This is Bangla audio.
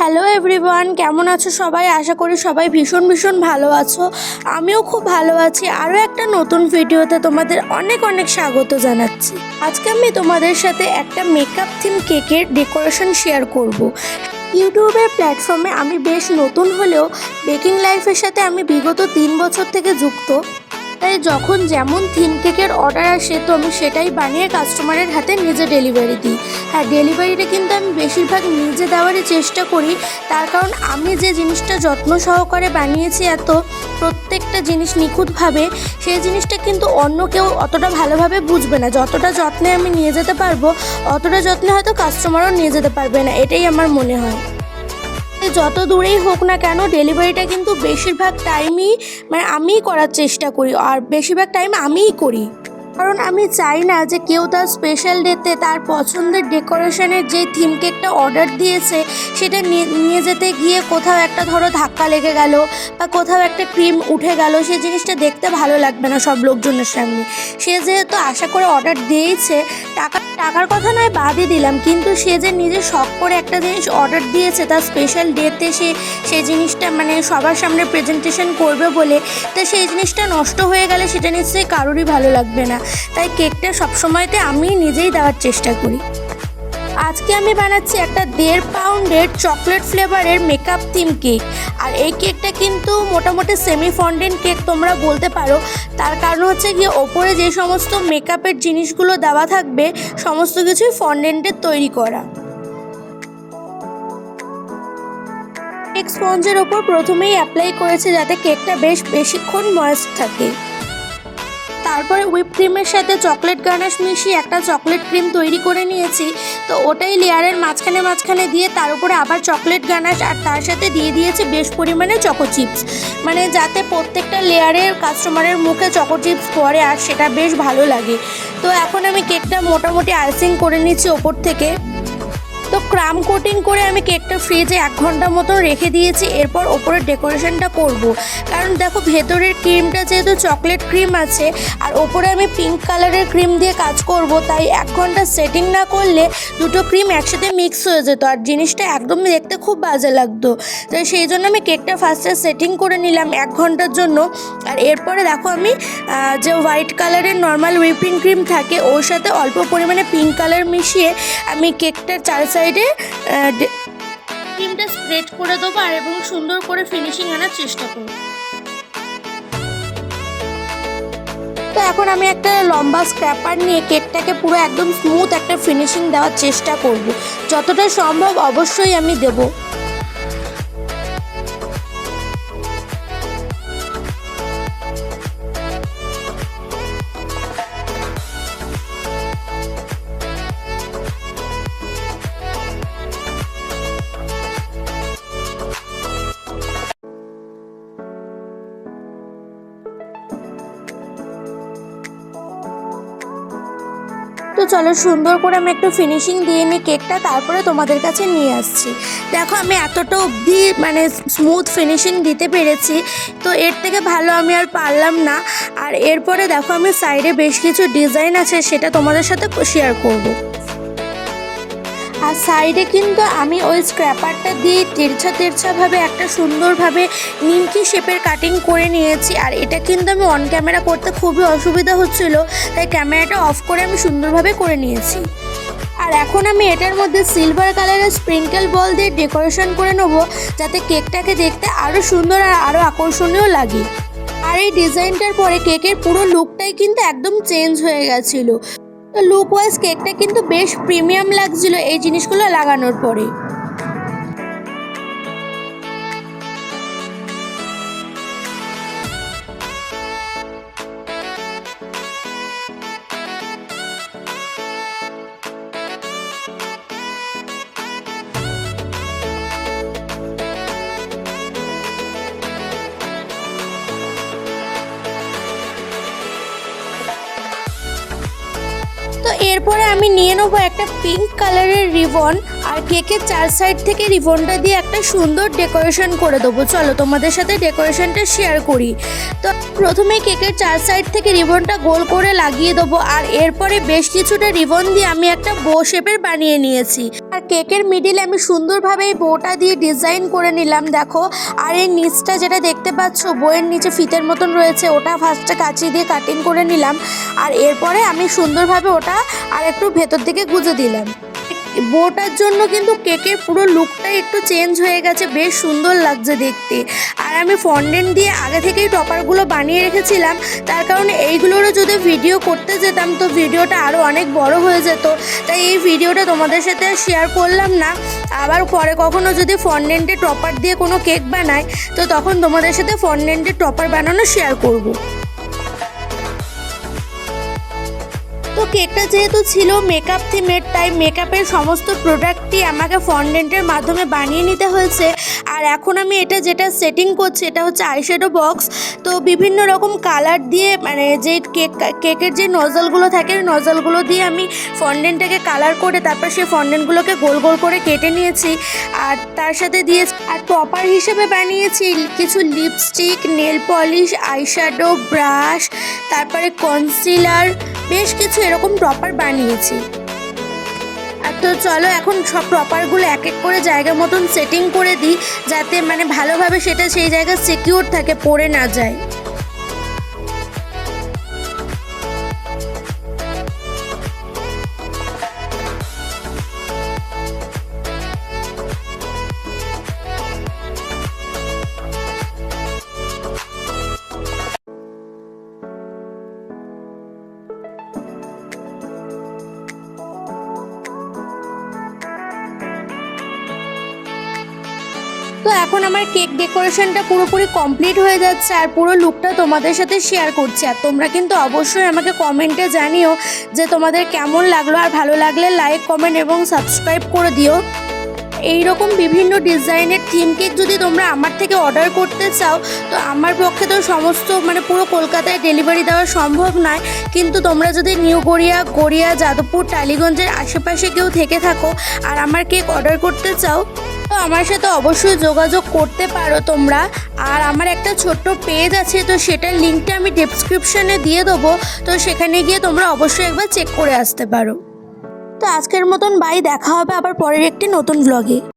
হ্যালো এভরিওয়ান, কেমন আছো সবাই? আশা করি সবাই ভীষণ ভীষণ ভালো আছো। আমিও খুব ভালো আছি। আরও একটা নতুন ভিডিওতে তোমাদের অনেক অনেক স্বাগত জানাচ্ছি। আজকে আমি তোমাদের সাথে একটা মেকআপ থিম কেকের ডেকোরেশন শেয়ার করব। ইউটিউবের প্ল্যাটফর্মে আমি বেশ নতুন হলেও বেকিং লাইফের সাথে আমি বিগত 3 বছর থেকে যুক্ত। তাই যখন যেমন থিম কেকের অর্ডার আসে তো আমি সেটাই বানিয়ে কাস্টমারের হাতে নিজে ডেলিভারি দিই। হ্যাঁ, ডেলিভারিটা কিন্তু আমি বেশিরভাগ নিজে দেওয়ারই চেষ্টা করি, তার কারণ আমি যে জিনিসটা যত্ন সহকারে বানিয়েছি প্রত্যেকটা জিনিস নিখুঁতভাবে, সেই জিনিসটা কিন্তু অন্য কেউ অতটা ভালোভাবে বুঝবে না। যতটা যত্নে আমি নিয়ে যেতে পারবো অতটা যত্নে হয়তো কাস্টমারও নিয়ে যেতে পারবে না, এটাই আমার মনে হয়। যত দূরেই হোক না কেন ডেলিভারিটা কিন্তু বেশিরভাগ টাইমই আমিই করার চেষ্টা করি, আর বেশিরভাগ টাইম আমিই করি। কারণ আমি চাই না যে কেউ তার স্পেশাল ডেতে তার পছন্দের ডেকোরেশনের যে থিম কেকটা অর্ডার দিয়েছে সেটা নিয়ে যেতে গিয়ে কোথাও একটা ধরো ধাক্কা লেগে গেল বা কোথাও একটা ক্রিম উঠে গেল, সেই জিনিসটা দেখতে ভালো লাগবে না সব লোকজনের সামনে। সে যেহেতু আশা করে অর্ডার দিয়েছে, টাকার কথা নয় বাদই দিলাম, কিন্তু সে যে নিজে শখ করে একটা জিনিস অর্ডার দিয়েছে তার স্পেশাল ডেতে সেই জিনিসটা সবার সামনে প্রেজেন্টেশন করবে বলে, তো সেই জিনিসটা নষ্ট হয়ে গেলে সেটা নিশ্চয়ই কারোরই ভালো লাগবে না। তাই কেকটা সবসময়তে আমি নিজেই দেওয়ার চেষ্টা করি। আজকে আমি বানাচ্ছি একটা 1.5 পাউন্ডের চকলেট ফ্লেভারের মেকআপ থিম কেক। আর এই কেকটা কিন্তু মোটামুটি সেমি ফন্ডেন্ট কেক তোমরা বলতে পারো। তার কারণ হচ্ছে গিয়ে ওপরে যে সমস্ত মেকআপের জিনিসগুলো দেওয়া থাকবে সমস্ত কিছুই ফন্ডেন্টের তৈরি করা। কেক স্পঞ্জের ওপর প্রথমেই অ্যাপ্লাই করেছে যাতে কেকটা বেশ বেশিক্ষণ ময়েস্ট থাকে। তারপরে হুইপ ক্রিমের সাথে চকলেট গানাশ মিশিয়ে একটা চকলেট ক্রিম তৈরি করে নিয়েছি। তো ওটাই লেয়ারের মাঝখানে দিয়ে তার উপরে আবার চকলেট গানাশ, আর তার সাথে দিয়ে দিয়েছি বেশ পরিমাণে চকো চিপস, যাতে প্রত্যেকটা লেয়ারের কাস্টমারের মুখে চকো চিপস পড়ে আর সেটা বেশ ভালো লাগে। তো এখন আমি কেকটা মোটামুটি আইসিং করে নিচ্ছি ওপর থেকে। তো ক্রাম কোটিং করে আমি কেকটা ফ্রিজে 1 ঘন্টা মতো রেখে দিয়েছি। এরপর ওপরের ডেকোরেশনটা করব। কারণ দেখো ভেতরের ক্রিমটা যেহেতু চকলেট ক্রিম আছে আর ওপরে আমি পিঙ্ক কালারের ক্রিম দিয়ে কাজ করব, তাই 1 ঘন্টা সেটিং না করলে দুটো ক্রিম একসাথে মিক্স হয়ে যেত আর জিনিসটা একদমই দেখতে খুব বাজে লাগতো। তো সেই জন্য আমি কেকটা ফার্স্টে সেটিং করে নিলাম 1 ঘন্টার জন্য। আর এরপরে দেখো আমি যে হোয়াইট কালারের নর্মাল হুইপিং ক্রিম থাকে ওর সাথে অল্প পরিমাণে পিঙ্ক কালার মিশিয়ে আমি কেকটার চার সাইডে ক্রিমটা স্প্রেড করে দেবো আর এবং সুন্দর করে ফিনিশিং আনার চেষ্টা করব। তো এখন আমি একটা লম্বা স্ক্র্যাপার নিয়ে কেকটাকে পুরো একদম স্মুথ একটা ফিনিশিং দেওয়ার চেষ্টা করব। যতটা সম্ভব অবশ্যই আমি দেবো। তো চলো সুন্দর করে আমি একটু ফিনিশিং দিয়ে নিই কেকটা, তারপরে তোমাদের কাছে নিয়ে আসছি। দেখো আমি এতটা অবধি স্মুথ ফিনিশিং দিতে পেরেছি, তো এর থেকে ভালো আমি আর পারলাম না। আর এরপরে দেখো আমি সাইডে বেশ কিছু ডিজাইন আছে সেটা তোমাদের সাথে শেয়ার করব। আর সাইডে কিন্তু আমি ওই স্ক্র্যাপারটা দিয়ে তেরছাভাবে একটা সুন্দরভাবে নিমকি শেপের কাটিং করে নিয়েছি। আর এটা কিন্তু আমি অন ক্যামেরা করতে খুবই অসুবিধা হচ্ছিল, তাই ক্যামেরাটা অফ করে আমি সুন্দরভাবে করে নিয়েছি। আর এখন আমি এটার মধ্যে সিলভার কালারের স্প্রিঙ্কেল বল দিয়ে ডেকোরেশন করে নেবো, যাতে কেকটাকে দেখতে আরও সুন্দর আর আরও আকর্ষণীয় লাগে। আর এই ডিজাইনটার পরে কেকের পুরো লুকটাই কিন্তু একদম চেঞ্জ হয়ে গেছিলো। তো লুক ওয়াইজ কেকটা কিন্তু বেশ প্রিমিয়াম লাগছিল এই জিনিসগুলো লাগানোর পরে। তো তো এরপরে আমি নিয়ে নেবো একটা পিঙ্ক কালারের রিবন, আর কেকের 4 সাইড থেকে রিবনটা দিয়ে একটা সুন্দর ডেকোরেশন করে দেবো। চলো তোমাদের সাথে ডেকোরেশনটা শেয়ার করি। তো প্রথমে কেকের 4 সাইড থেকে রিবনটা গোল করে লাগিয়ে দেবো, আর এরপরে বেশ কিছুটা রিবন দিয়ে আমি একটা বো শেপের বানিয়ে নিয়েছি। আর কেকের মিডিলে আমি সুন্দরভাবে এই বোটা দিয়ে ডিজাইন করে নিলাম, দেখো। আর এর নিচটা যেটা দেখতে পাচ্ছ বইয়ের নিচে ফিতের মতন রয়েছে, ওটা ফার্স্টে কাঁচি দিয়ে কাটিং করে নিলাম। আর এরপরে আমি সুন্দরভাবে ওটা আর একটু ভেতর দিকে গুঁজে দিলাম। বোটার জন্য কিন্তু কেকের পুরো লুকটাই একটু চেঞ্জ হয়ে গেছে, বেশ সুন্দর লাগছে দেখতে। আর আমি ফন্ডেন্ট দিয়ে আগে থেকেই টপারগুলো বানিয়ে রেখেছিলাম, তার কারণে এইগুলোরও যদি ভিডিও করতে যেতাম তো ভিডিওটা আরও অনেক বড় হয়ে যেত। তাই এই ভিডিওটা তোমাদের সাথে শেয়ার করলাম না। আবার পরে কখনো যদি ফন্ডেন্টের টপার দিয়ে কোনো কেক বানাই তো তখন তোমাদের সাথে ফন্ডেন্টের টপার বানানো শেয়ার করব। তো কেকটা যেহেতু ছিল মেকআপ থিমের, তাই মেকআপের সমস্ত প্রোডাক্টই আমাকে ফন্ডেন্টের মাধ্যমে বানিয়ে নিতে হয়েছে। আর এখন আমি এটা যেটা সেটিং করছি এটা হচ্ছে আইশ্যাডো বক্স। তো বিভিন্ন রকম কালার দিয়ে মানে যে কেকের যে নজলগুলো থাকে ওই নজলগুলো দিয়ে আমি ফন্ডেন্টটাকে কালার করে তারপর সেই ফন্ডেন্টগুলোকে গোল গোল করে কেটে নিয়েছি। আর তার সাথে দিয়েছি আর টপার হিসেবে বানিয়েছি কিছু lipstick, nail polish, eyeshadow, brush, তারপরে কনসিলার, বেশ কিছু এরকম টপার বানিয়েছি। আর তো চলো এখন সব টপারগুলো এক এক করে জায়গা মতন সেটিং করে দিই, যাতে মানে ভালোভাবে সেটা সেই জায়গায় সিকিউর থাকে, পড়ে না যায়। তো এখন আমার কেক ডেকোরেশনটা পুরোপুরি কমপ্লিট হয়ে যাচ্ছে, আর পুরো লুকটা তোমাদের সাথে শেয়ার করছি। আর তোমরা কিন্তু অবশ্যই আমাকে কমেন্টে জানিও যে তোমাদের কেমন লাগলো, আর ভালো লাগলে লাইক, কমেন্ট এবং সাবস্ক্রাইব করে দিও। এই রকম বিভিন্ন ডিজাইনের থিম কেক যদি তোমরা আমার থেকে অর্ডার করতে চাও তো আমার পক্ষে তো সমস্ত মানে পুরো কলকাতায় ডেলিভারি দেওয়া সম্ভব নয়, কিন্তু তোমরা যদি নিউ গড়িয়া, যাদবপুর, টালিগঞ্জের আশেপাশে কেউ থেকে থাকো আর আমার কেক অর্ডার করতে চাও তো আমার সাথে অবশ্যই যোগাযোগ করতে পারো তোমরা। আর আমার একটা ছোট্ট পেজ আছে, তো সেটার লিঙ্কটা আমি ডেসক্রিপশনে দিয়ে দেবো, তো সেখানে গিয়ে তোমরা অবশ্যই একবার চেক করে আসতে পারো। তো আজকের মতন বাই, দেখা হবে আবার পরের একটি নতুন ব্লগে।